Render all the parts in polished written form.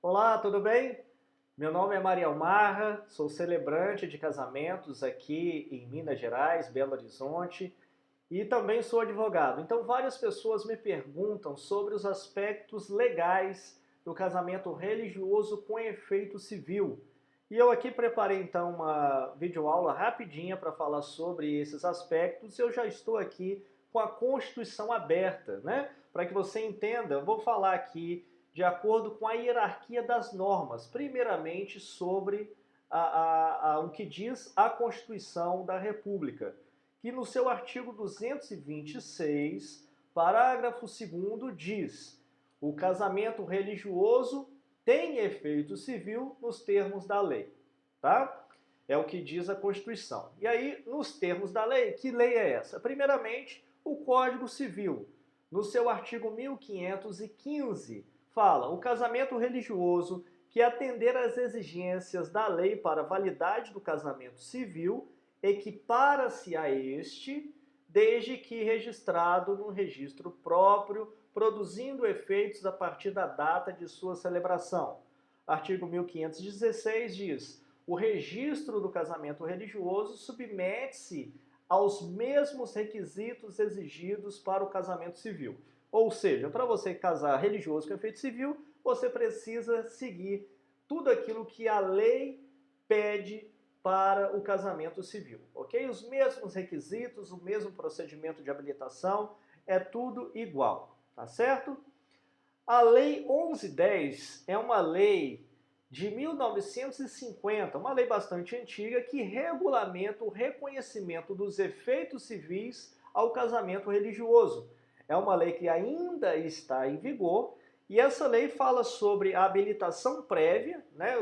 Olá, tudo bem? Meu nome é Maria Marra, sou celebrante de casamentos aqui em Minas Gerais, Belo Horizonte, e também sou advogado. Então, várias pessoas me perguntam sobre os aspectos legais do casamento religioso com efeito civil. E eu aqui preparei então uma videoaula rapidinha para falar sobre esses aspectos. Eu já estou aqui com a Constituição aberta, né? Para que você entenda, eu vou falar aqui de acordo com a hierarquia das normas, primeiramente sobre o que diz a Constituição da República, que no seu artigo 226, parágrafo 2º, diz: o casamento religioso tem efeito civil nos termos da lei, tá? É o que diz a Constituição. E aí, nos termos da lei, que lei é essa? Primeiramente, o Código Civil, no seu artigo 1515, fala: o casamento religioso que atender às exigências da lei para a validade do casamento civil equipara-se a este, desde que registrado no registro próprio, produzindo efeitos a partir da data de sua celebração. Artigo 1516 diz: o registro do casamento religioso submete-se aos mesmos requisitos exigidos para o casamento civil. Ou seja, para você casar religioso com efeito civil, você precisa seguir tudo aquilo que a lei pede para o casamento civil, ok? Os mesmos requisitos, o mesmo procedimento de habilitação, é tudo igual, tá certo? A Lei 1110 é uma lei de 1950, uma lei bastante antiga, que regulamenta o reconhecimento dos efeitos civis ao casamento religioso. É uma lei que ainda está em vigor, e essa lei fala sobre a habilitação prévia, né,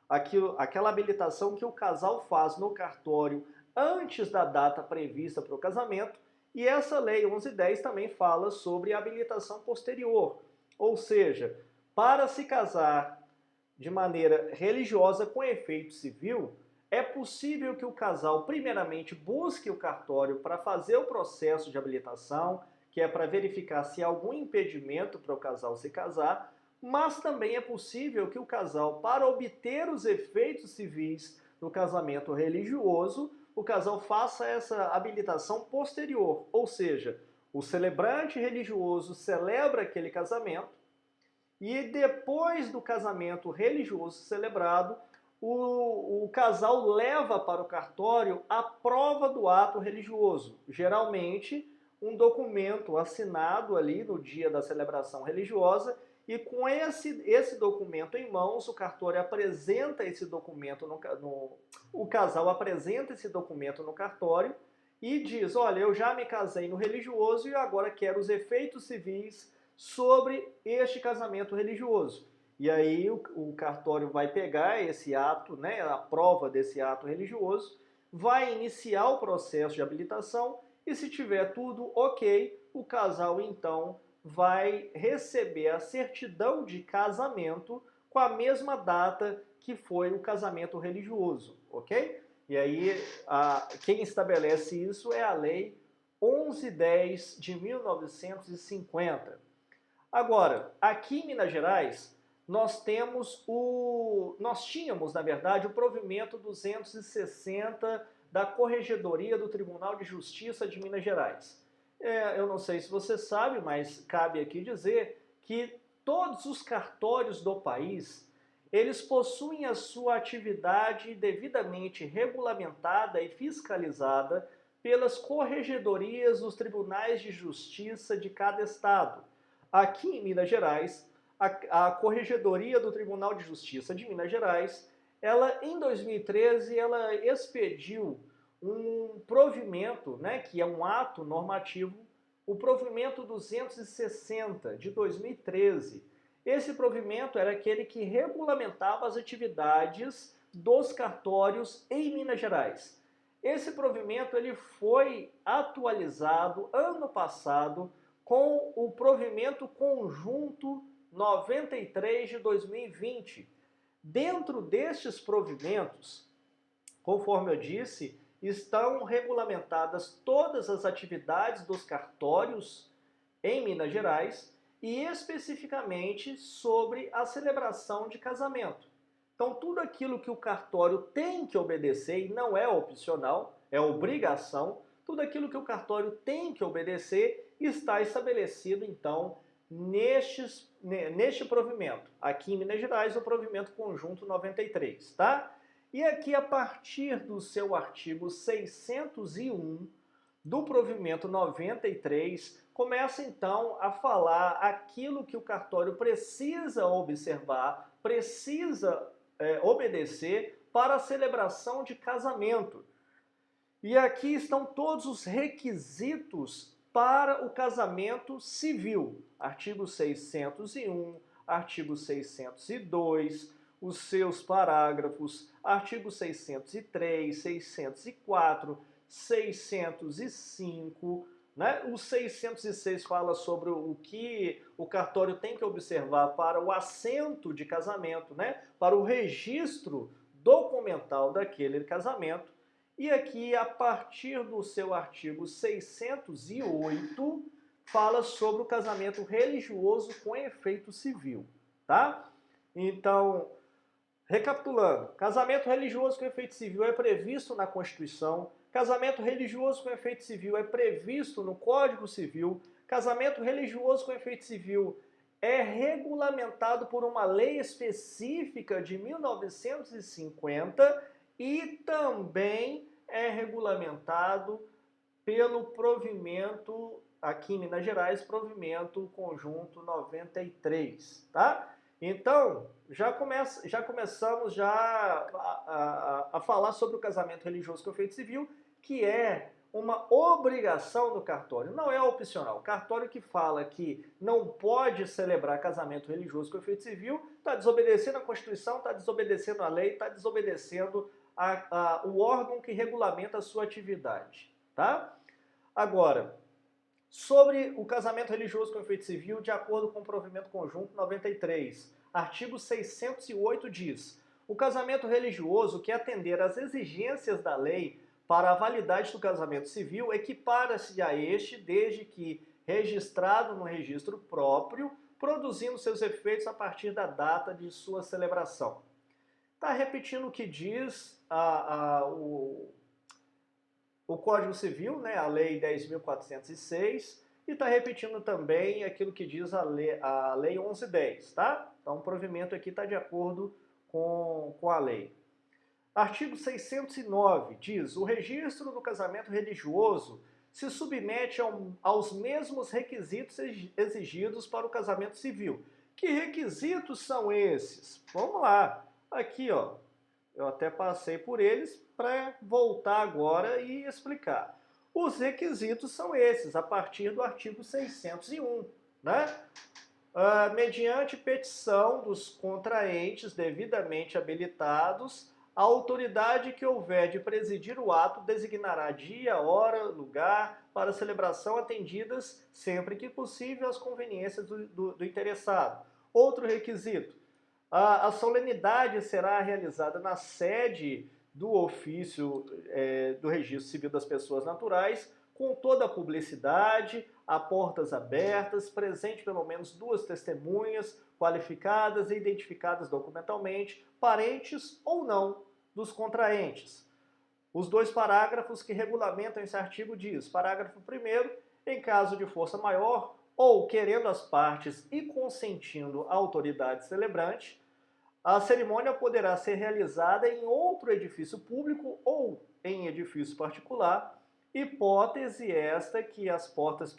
aquela habilitação que o casal faz no cartório antes da data prevista para o casamento, e essa lei 1110 também fala sobre a habilitação posterior, ou seja, para se casar de maneira religiosa com efeito civil, é possível que o casal primeiramente busque o cartório para fazer o processo de habilitação, que é para verificar se há algum impedimento para o casal se casar, mas também é possível que o casal, para obter os efeitos civis do casamento religioso, o casal faça essa habilitação posterior, ou seja, o celebrante religioso celebra aquele casamento e depois do casamento religioso celebrado, o casal leva para o cartório a prova do ato religioso, geralmente um documento assinado ali no dia da celebração religiosa, e com esse documento em mãos, o cartório apresenta esse documento o casal apresenta esse documento no cartório e diz: olha, eu já me casei no religioso e agora quero os efeitos civis sobre este casamento religioso. E aí o cartório vai pegar esse ato, né, a prova desse ato religioso, vai iniciar o processo de habilitação e, se tiver tudo ok, o casal então vai receber a certidão de casamento com a mesma data que foi o casamento religioso, ok? E aí quem estabelece isso é a Lei 1110 de 1950. Agora, aqui em Minas Gerais, nós tínhamos, na verdade, o provimento 260 da Corregedoria do Tribunal de Justiça de Minas Gerais. Eu não sei se você sabe, mas cabe aqui dizer que todos os cartórios do país, eles possuem a sua atividade devidamente regulamentada e fiscalizada pelas corregedorias dos tribunais de justiça de cada estado. Aqui em Minas Gerais, a Corregedoria do Tribunal de Justiça de Minas Gerais, ela em 2013, ela expediu um provimento, né, que é um ato normativo, o provimento 260 de 2013. Esse provimento era aquele que regulamentava as atividades dos cartórios em Minas Gerais. Esse provimento ele foi atualizado ano passado com o provimento conjunto 93 de 2020. Dentro destes provimentos, conforme eu disse, estão regulamentadas todas as atividades dos cartórios em Minas Gerais e especificamente sobre a celebração de casamento. Então, tudo aquilo que o cartório tem que obedecer, e não é opcional, é obrigação, tudo aquilo que o cartório tem que obedecer está estabelecido, então, neste provimento. Aqui em Minas Gerais, o provimento conjunto 93, tá? E aqui, a partir do seu artigo 601 do provimento 93, começa então a falar aquilo que o cartório precisa observar, precisa obedecer para a celebração de casamento. E aqui estão todos os requisitos para o casamento civil. Artigo 601, artigo 602, os seus parágrafos, artigo 603, 604, 605, né? O 606 fala sobre o que o cartório tem que observar para o assento de casamento, né? Para o registro documental daquele casamento. E aqui, a partir do seu artigo 608, fala sobre o casamento religioso com efeito civil, tá? Então, recapitulando, casamento religioso com efeito civil é previsto na Constituição, casamento religioso com efeito civil é previsto no Código Civil, casamento religioso com efeito civil é regulamentado por uma lei específica de 1950 e também é regulamentado pelo provimento, aqui em Minas Gerais, provimento conjunto 93, tá? Então, já começamos a falar sobre o casamento religioso com efeito civil, que é uma obrigação do cartório, não é opcional. O cartório que fala que não pode celebrar casamento religioso com efeito civil está desobedecendo a Constituição, está desobedecendo a lei, está desobedecendo o órgão que regulamenta a sua atividade, tá? Agora, sobre o casamento religioso com efeito civil, de acordo com o provimento conjunto 93, artigo 608 diz: o casamento religioso que atender às exigências da lei para a validade do casamento civil equipara-se a este, desde que registrado no registro próprio, produzindo seus efeitos a partir da data de sua celebração. Está repetindo o que diz o Código Civil, né, a Lei 10.406, e está repetindo também aquilo que diz a Lei 11.10, tá? Então, o provimento aqui está de acordo com a lei. Artigo 609 diz: o registro do casamento religioso se submete aos mesmos requisitos exigidos para o casamento civil. Que requisitos são esses? Vamos lá. Aqui, ó, eu até passei por eles para voltar agora e explicar. Os requisitos são esses, a partir do artigo 601, né? Mediante petição dos contraentes devidamente habilitados, a autoridade que houver de presidir o ato designará dia, hora, lugar para celebração atendidas, sempre que possível, às conveniências do interessado. Outro requisito: a solenidade será realizada na sede do ofício do Registro Civil das Pessoas Naturais, com toda a publicidade, a portas abertas, presente pelo menos 2 testemunhas qualificadas e identificadas documentalmente, parentes ou não dos contraentes. Os 2 parágrafos que regulamentam esse artigo diz: parágrafo 1º, em caso de força maior, ou querendo as partes e consentindo a autoridade celebrante, a cerimônia poderá ser realizada em outro edifício público ou em edifício particular, hipótese esta que as portas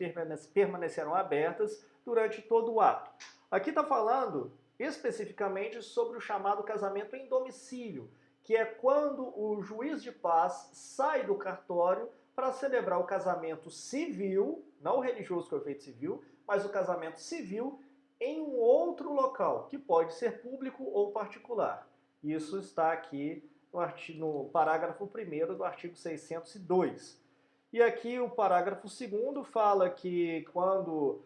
permanecerão abertas durante todo o ato. Aqui está falando especificamente sobre o chamado casamento em domicílio, que é quando o juiz de paz sai do cartório para celebrar o casamento civil, não o religioso com efeito civil, mas o casamento civil em um outro local, que pode ser público ou particular. Isso está aqui no parágrafo 1º do artigo 602. E aqui o parágrafo 2º fala que quando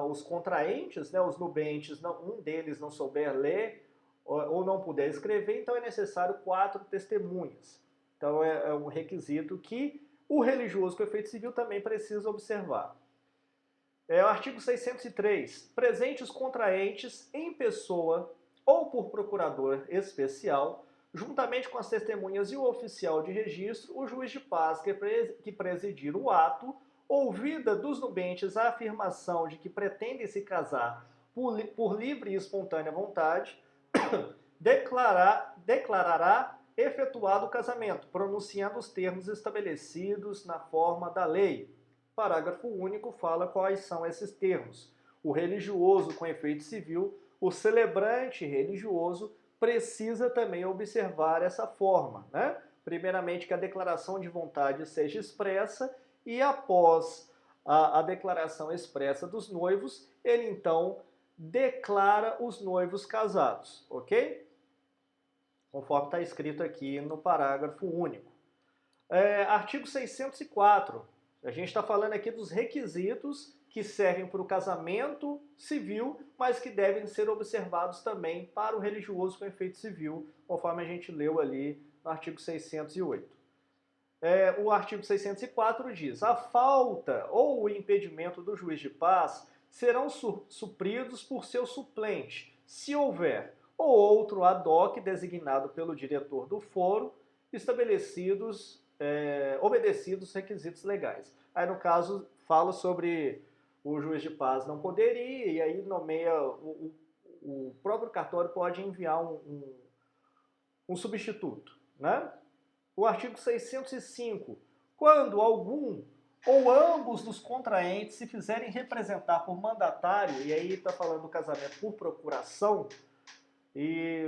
os contraentes, né, os nubentes, um deles não souber ler ou não puder escrever, então é necessário 4 testemunhas. Então é um requisito que o religioso com efeito civil também precisa observar. O artigo 603. Presente os contraentes em pessoa ou por procurador especial, juntamente com as testemunhas e o oficial de registro, o juiz de paz que presidir o ato, ouvida dos nubentes a afirmação de que pretendem se casar por livre e espontânea vontade, declarará efetuado o casamento, pronunciando os termos estabelecidos na forma da lei. Parágrafo único fala quais são esses termos. O religioso com efeito civil, o celebrante religioso precisa também observar essa forma, né? Primeiramente que a declaração de vontade seja expressa e após a declaração expressa dos noivos, ele então declara os noivos casados, ok? Conforme está escrito aqui no parágrafo único. Artigo 604. A gente está falando aqui dos requisitos que servem para o casamento civil, mas que devem ser observados também para o religioso com efeito civil, conforme a gente leu ali no artigo 608. O artigo 604 diz: a falta ou o impedimento do juiz de paz serão supridos por seu suplente, se houver, ou outro ad hoc designado pelo diretor do foro, obedecidos os requisitos legais. Aí, no caso, fala sobre o juiz de paz não poderia, e aí nomeia, o próprio cartório pode enviar um substituto, né? O artigo 605. Quando algum ou ambos dos contraentes se fizerem representar por mandatário, e aí está falando do casamento por procuração, e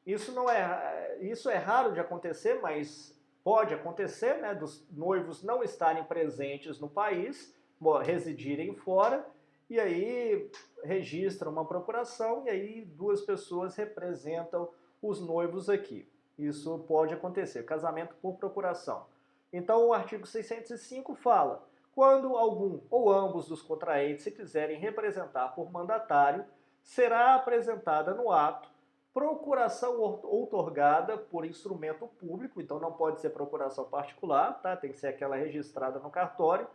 isso é raro de acontecer, mas pode acontecer, né, dos noivos não estarem presentes no país, residirem fora, e aí registram uma procuração, e aí duas pessoas representam os noivos aqui. Isso pode acontecer, casamento por procuração. Então o artigo 605 fala: quando algum ou ambos dos contraentes se quiserem representar por mandatário, será apresentada no ato procuração outorgada por instrumento público, então não pode ser procuração particular, tá? Tem que ser aquela registrada no cartório,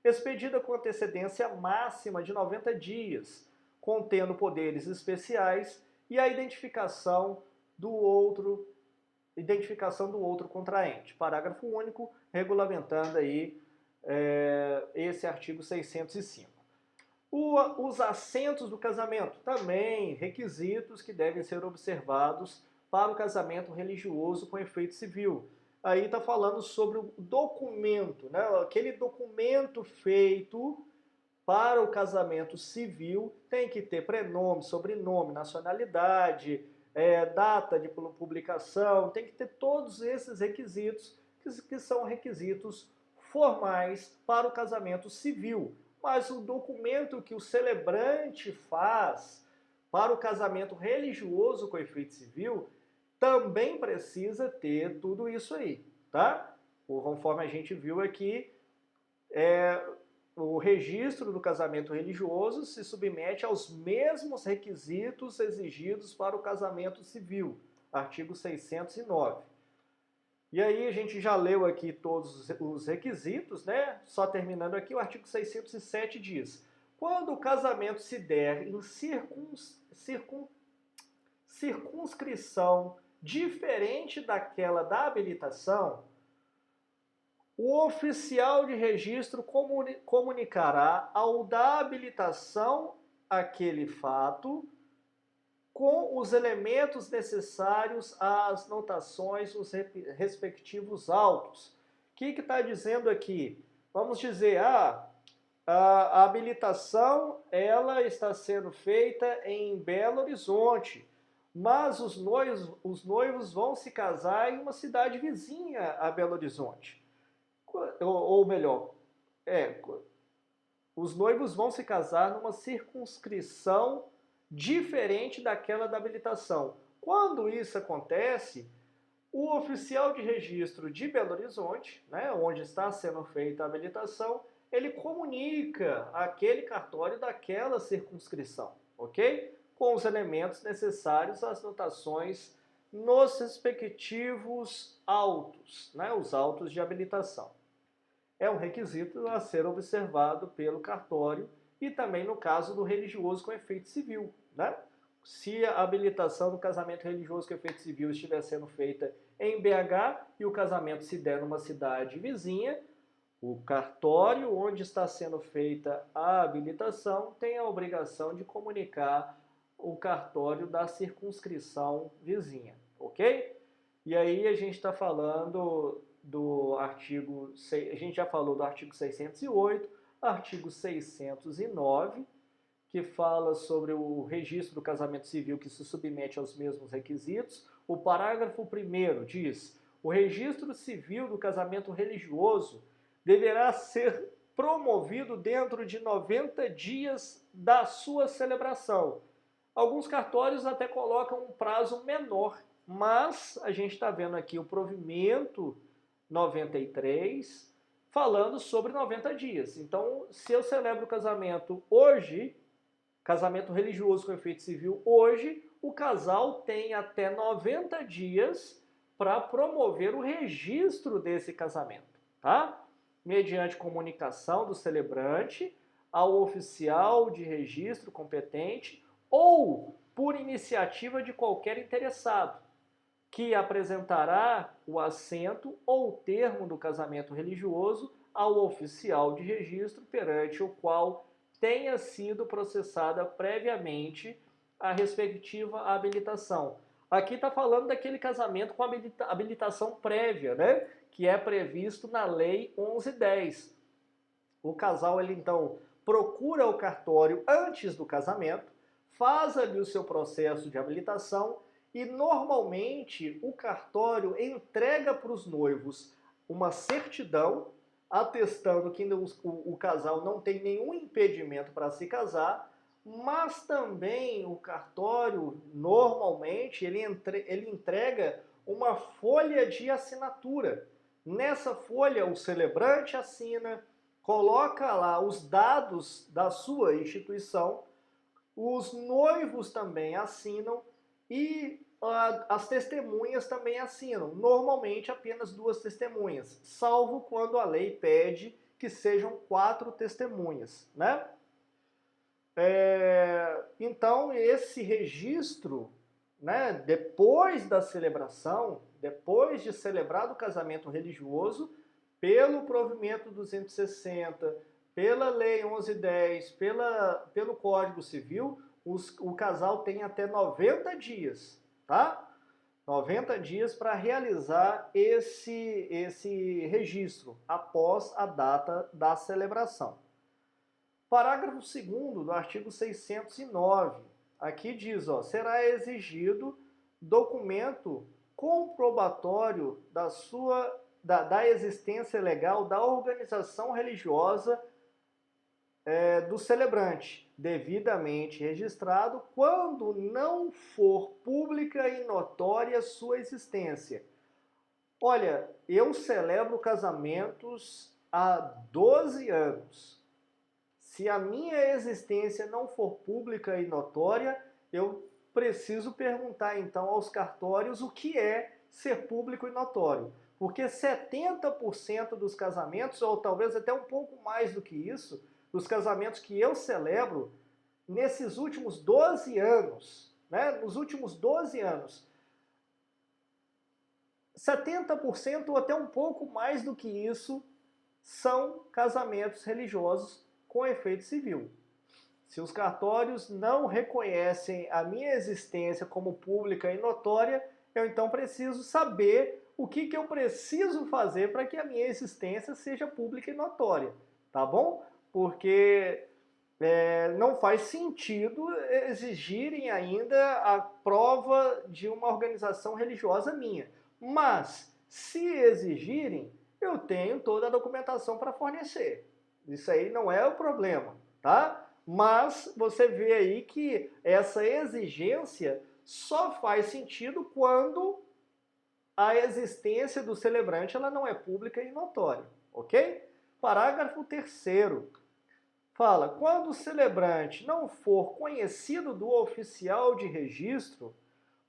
expedida com antecedência máxima de 90 dias, contendo poderes especiais e a identificação do outro contraente. Parágrafo único, regulamentando aí esse artigo 605. Os assentos do casamento, também requisitos que devem ser observados para o casamento religioso com efeito civil. Aí está falando sobre o documento, né? Aquele documento feito para o casamento civil tem que ter prenome, sobrenome, nacionalidade, data de publicação, tem que ter todos esses requisitos que são requisitos formais para o casamento civil. Mas o documento que o celebrante faz para o casamento religioso com efeito civil também precisa ter tudo isso aí, tá? Conforme a gente viu aqui, o registro do casamento religioso se submete aos mesmos requisitos exigidos para o casamento civil, artigo 609. E aí a gente já leu aqui todos os requisitos, né? Só terminando aqui, o artigo 607 diz: quando o casamento se der em circunscrição diferente daquela da habilitação, o oficial de registro comunicará ao da habilitação aquele fato com os elementos necessários às notações dos respectivos autos. O que está dizendo aqui? Vamos dizer, a habilitação ela está sendo feita em Belo Horizonte, mas os noivos vão se casar em uma cidade vizinha a Belo Horizonte. Ou melhor, os noivos vão se casar numa circunscrição diferente daquela da habilitação. Quando isso acontece, o oficial de registro de Belo Horizonte, né, onde está sendo feita a habilitação, ele comunica aquele cartório daquela circunscrição, ok? Com os elementos necessários às notações nos respectivos autos, né, os autos de habilitação. É um requisito a ser observado pelo cartório e também no caso do religioso com efeito civil, né? Se a habilitação do casamento religioso com efeito civil estiver sendo feita em BH e o casamento se der numa cidade vizinha, o cartório onde está sendo feita a habilitação tem a obrigação de comunicar o cartório da circunscrição vizinha, ok? E aí a gente está falando do artigo, a gente já falou do artigo 608, artigo 609, que fala sobre o registro do casamento civil que se submete aos mesmos requisitos. O parágrafo 1º diz: o registro civil do casamento religioso deverá ser promovido dentro de 90 dias da sua celebração. Alguns cartórios até colocam um prazo menor, mas a gente está vendo aqui o provimento 93 falando sobre 90 dias. Então, se eu celebro o casamento hoje, casamento religioso com efeito civil hoje, o casal tem até 90 dias para promover o registro desse casamento, tá? Mediante comunicação do celebrante ao oficial de registro competente ou por iniciativa de qualquer interessado, que apresentará o assento ou termo do casamento religioso ao oficial de registro perante o qual tenha sido processada previamente a respectiva habilitação. Aqui está falando daquele casamento com habilitação prévia, né? Que é previsto na Lei 1110. O casal, ele então procura o cartório antes do casamento, faz ali o seu processo de habilitação e normalmente o cartório entrega para os noivos uma certidão atestando que o casal não tem nenhum impedimento para se casar, mas também o cartório, normalmente, ele entrega uma folha de assinatura. Nessa folha, o celebrante assina, coloca lá os dados da sua instituição, os noivos também assinam e as testemunhas também assinam. Normalmente apenas 2 testemunhas, salvo quando a lei pede que sejam 4 testemunhas, né? Então esse registro, né, depois da celebração, depois de celebrado o casamento religioso, pelo provimento 260, pela Lei 1110, pelo Código Civil, o casal tem até 90 dias, tá? 90 dias para realizar esse registro após a data da celebração. Parágrafo 2º do artigo 609. Aqui diz, ó, será exigido documento comprobatório da existência legal da organização religiosa do celebrante, devidamente registrado, quando não for pública e notória sua existência. Olha, eu celebro casamentos há 12 anos. Se a minha existência não for pública e notória, eu preciso perguntar então aos cartórios o que é ser público e notório. Porque 70% dos casamentos, ou talvez até um pouco mais do que isso, dos casamentos que eu celebro, nesses últimos 12 anos, né? Nos últimos 12 anos, 70% ou até um pouco mais do que isso são casamentos religiosos com efeito civil. Se os cartórios não reconhecem a minha existência como pública e notória, eu então preciso saber o que eu preciso fazer para que a minha existência seja pública e notória, tá bom? Porque não faz sentido exigirem ainda a prova de uma organização religiosa minha. Mas, se exigirem, eu tenho toda a documentação para fornecer. Isso aí não é o problema, tá? Mas você vê aí que essa exigência só faz sentido quando a existência do celebrante ela não é pública e notória, ok? Parágrafo 3º fala, quando o celebrante não for conhecido do oficial de registro,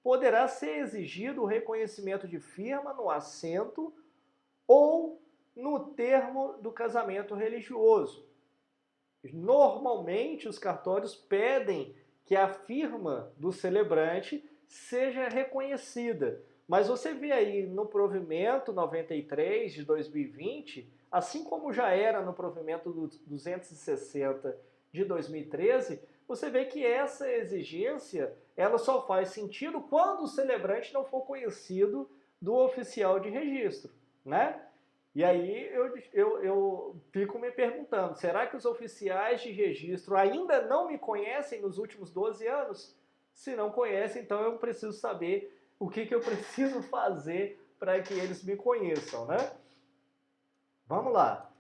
poderá ser exigido o reconhecimento de firma no assento ou no termo do casamento religioso. normalmente os cartórios pedem que a firma do celebrante seja reconhecida. Mas você vê aí no provimento 93 de 2020, assim como já era no provimento do 260 de 2013, você vê que essa exigência ela só faz sentido quando o celebrante não for conhecido do oficial de registro, né? E aí eu fico me perguntando, será que os oficiais de registro ainda não me conhecem nos últimos 12 anos? Se não conhecem, então eu preciso saber o que eu preciso fazer para que eles me conheçam, né? Vamos lá.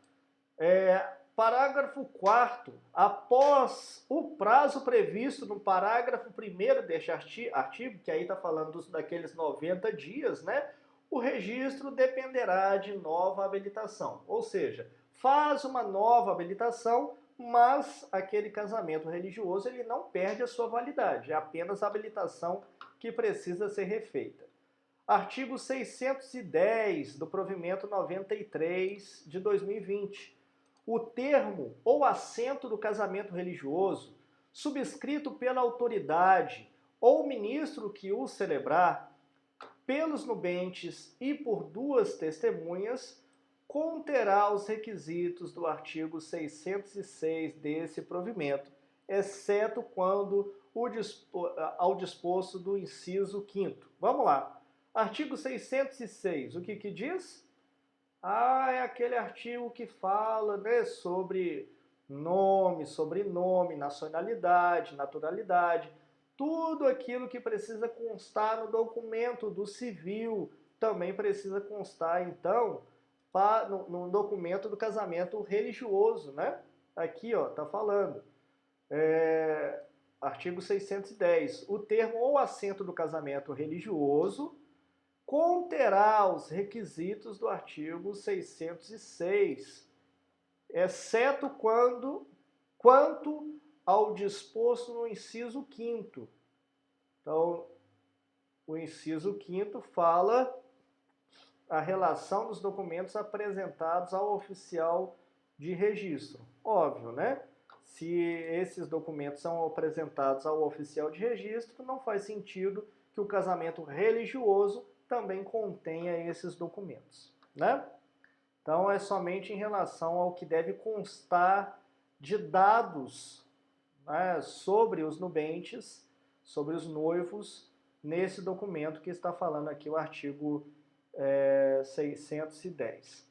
Parágrafo 4º. Após o prazo previsto no parágrafo 1º deste artigo, que aí está falando daqueles 90 dias, né? O registro dependerá de nova habilitação. Ou seja, faz uma nova habilitação, mas aquele casamento religioso ele não perde a sua validade. É apenas a habilitação que precisa ser refeita. Artigo 610 do provimento 93 de 2020. O termo ou assento do casamento religioso, subscrito pela autoridade ou ministro que o celebrar, pelos nubentes e por duas testemunhas, conterá os requisitos do artigo 606 desse provimento, exceto quando ao disposto do inciso 5º. Vamos lá. Artigo 606, o que diz? É aquele artigo que fala, né, sobre nome, sobrenome, nacionalidade, naturalidade, tudo aquilo que precisa constar no documento do civil também precisa constar, então, no documento do casamento religioso, né? Aqui, ó, tá falando. Artigo 610. O termo ou assento do casamento religioso conterá os requisitos do artigo 606, exceto quanto ao disposto no inciso 5º. Então, o inciso 5º fala a relação dos documentos apresentados ao oficial de registro. Óbvio, né? Se esses documentos são apresentados ao oficial de registro, não faz sentido que o casamento religioso também contenha esses documentos, né? Então, é somente em relação ao que deve constar de dados, né, sobre os nubentes, sobre os noivos, nesse documento que está falando aqui o artigo 610.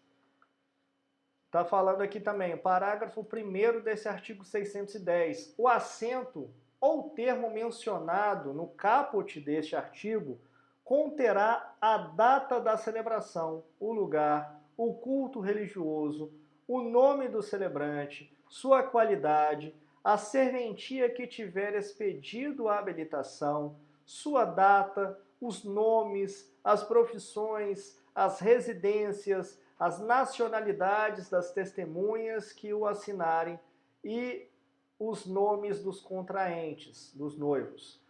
Está falando aqui também, parágrafo 1º desse artigo 610. O assento ou termo mencionado no caput deste artigo conterá a data da celebração, o lugar, o culto religioso, o nome do celebrante, sua qualidade, a serventia que tiver expedido a habilitação, sua data, os nomes, as profissões, as residências, as nacionalidades das testemunhas que o assinarem e os nomes dos contraentes, dos noivos.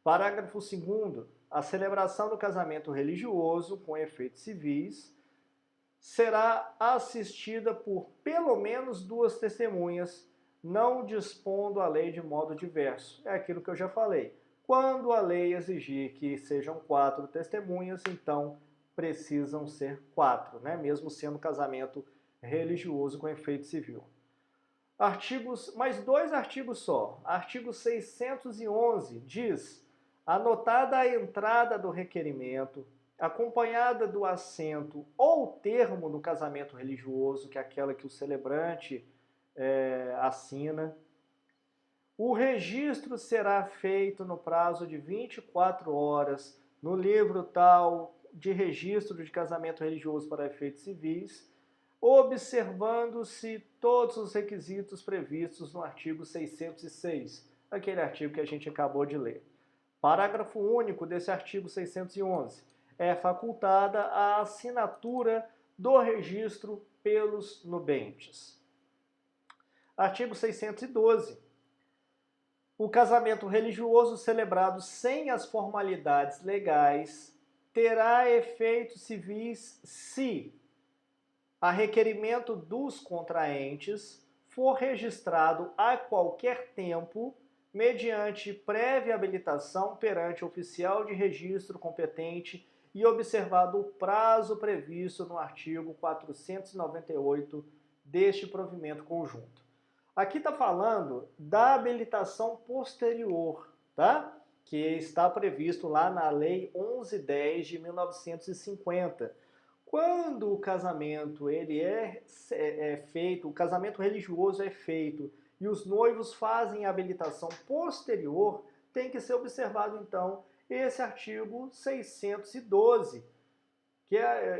Parágrafo 2º. A celebração do casamento religioso com efeitos civis será assistida por pelo menos duas testemunhas, não dispondo a lei de modo diverso. É aquilo que eu já falei. Quando a lei exigir que sejam 4 testemunhas, então precisam ser 4, né? Mesmo sendo casamento religioso com efeito civil. Mais 2 artigos só. Artigo 611 diz: anotada a entrada do requerimento, acompanhada do assento ou termo do casamento religioso, que é aquela que o celebrante assina, o registro será feito no prazo de 24 horas no livro tal de registro de casamento religioso para efeitos civis, observando-se todos os requisitos previstos no artigo 606, aquele artigo que a gente acabou de ler. Parágrafo único desse artigo 611. É facultada a assinatura do registro pelos nubentes. Artigo 612. O casamento religioso celebrado sem as formalidades legais terá efeitos civis se, a requerimento dos contraentes, for registrado a qualquer tempo, mediante prévia habilitação perante oficial de registro competente e observado o prazo previsto no artigo 498 deste provimento conjunto. Aqui está falando da habilitação posterior, tá? Que está previsto lá na Lei 1110 de 1950. Quando o casamento ele é feito, o casamento religioso é feito e os noivos fazem a habilitação posterior, tem que ser observado então esse artigo 612, que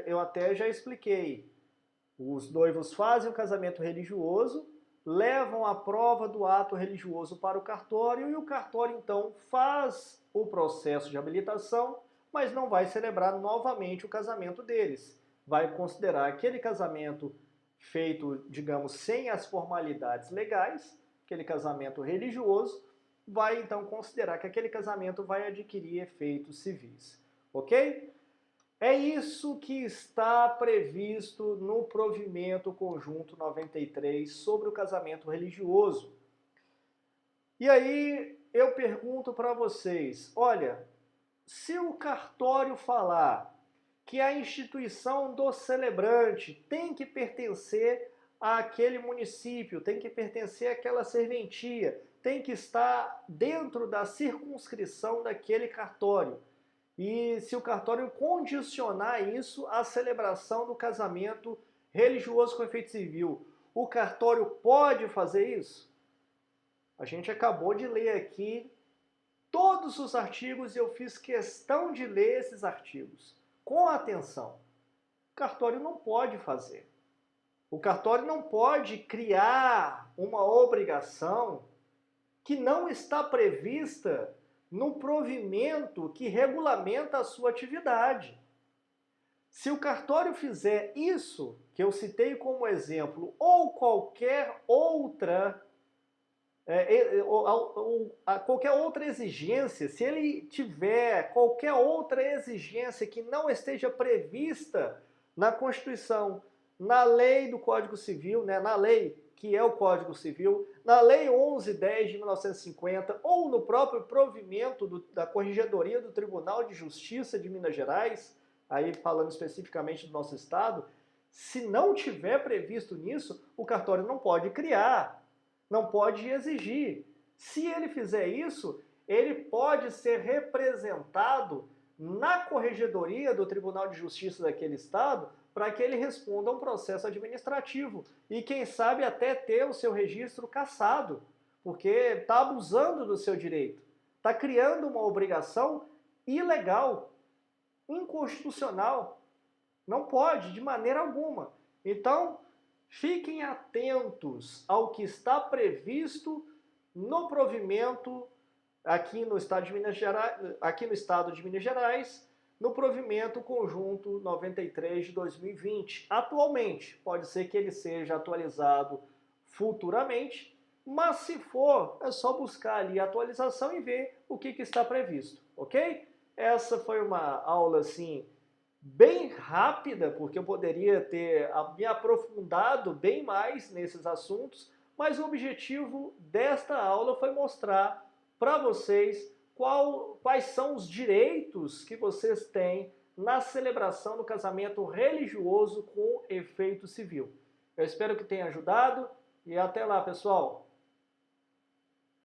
eu até já expliquei. Os noivos fazem o casamento religioso, levam a prova do ato religioso para o cartório e o cartório então faz o processo de habilitação, mas não vai celebrar novamente o casamento deles. Vai considerar aquele casamento feito, digamos, sem as formalidades legais, aquele casamento religioso, vai então considerar que aquele casamento vai adquirir efeitos civis. Ok? É isso que está previsto no provimento conjunto 93 sobre o casamento religioso. E aí eu pergunto para vocês, olha, se o cartório falar que a instituição do celebrante tem que pertencer àquele município, tem que pertencer àquela serventia, tem que estar dentro da circunscrição daquele cartório. E se o cartório condicionar isso à celebração do casamento religioso com efeito civil, o cartório pode fazer isso? A gente acabou de ler aqui todos os artigos e eu fiz questão de ler esses artigos com atenção. O cartório não pode fazer. O cartório não pode criar uma obrigação que não está prevista no provimento que regulamenta a sua atividade. Se o cartório fizer isso, que eu citei como exemplo, ou qualquer outra qualquer outra exigência, se ele tiver qualquer outra exigência que não esteja prevista na Constituição, na lei do Código Civil, né, na lei que é o Código Civil, na Lei 1110 de 1950 ou no próprio provimento da Corregedoria do Tribunal de Justiça de Minas Gerais, aí falando especificamente do nosso estado, se não tiver previsto nisso, o cartório não pode criar, não pode exigir. Se ele fizer isso, ele pode ser representado na Corregedoria do Tribunal de Justiça daquele estado para que ele responda a um processo administrativo e, quem sabe, até ter o seu registro cassado, porque está abusando do seu direito, está criando uma obrigação ilegal, inconstitucional. Não pode, de maneira alguma. Então, fiquem atentos ao que está previsto no provimento aqui no estado de Minas Gerais, no provimento conjunto 93 de 2020. Atualmente, pode ser que ele seja atualizado futuramente, mas se for, é só buscar ali a atualização e ver o que está previsto, ok? Essa foi uma aula, assim, bem rápida, porque eu poderia ter me aprofundado bem mais nesses assuntos, mas o objetivo desta aula foi mostrar para vocês quais são os direitos que vocês têm na celebração do casamento religioso com efeito civil. Eu espero que tenha ajudado e até lá, pessoal!